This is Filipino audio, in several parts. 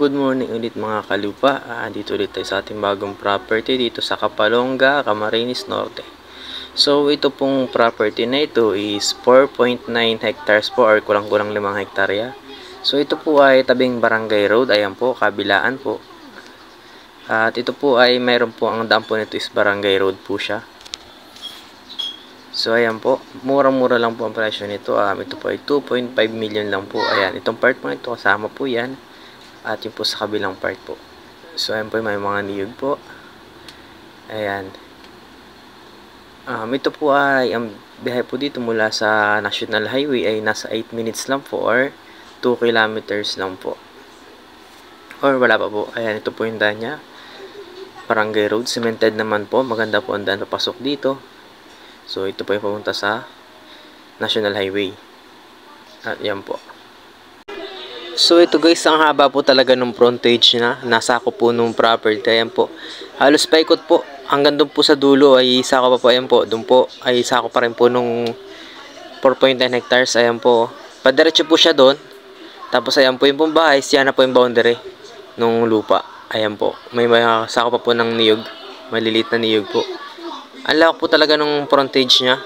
good morning ulit mga kalupa. Dito ulit tayo sa ating bagong property dito sa Kapalonga, Camarines Norte. So ito pong property na ito is 4.9 hectares po or kulang-kulang 5 hektarya. So ito po ay tabing barangay road, ayan po, kabilaan po. At ito po ay mayroon po, ang daan po nito is barangay road po siya. So ayan po, murang-mura lang po ang presyo nito. Ito po ay 2.5 million lang po. Ayan, itong part po nito kasama po yan. At yung po sa kabilang part po. So ayan po, may mga niyog po. Ayan. Ito po ay, ang biyahe po dito mula sa National Highway ay nasa 8 minutes lang po or 2 kilometers lang po. Or wala pa po. Ayan, ito po yung daan niya. Barangay road, cemented naman po. Maganda po ang daan papasok dito. So ito po yung pumunta sa National Highway. At yan po. So ito guys, ang haba po talaga ng frontage na nasako po nung property. Ayan po, halos paikot po hanggang doon po sa dulo ay sako pa po. Ayan po, doon po ay sako pa rin po nung 4.9 hectares. Ayan po, padiretso po siya doon. Tapos ayan po yung pong bahay, siya na po yung boundary nung lupa. Ayan po, may sako pa po ng niyog, maliliit na niyog po. Ang lawak po talaga nung frontage nya.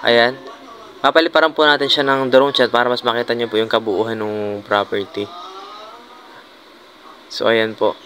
Ayan, papaliparan po natin siya ng drone shot para mas makita nyo po yung kabuuhan ng property. So ayan po.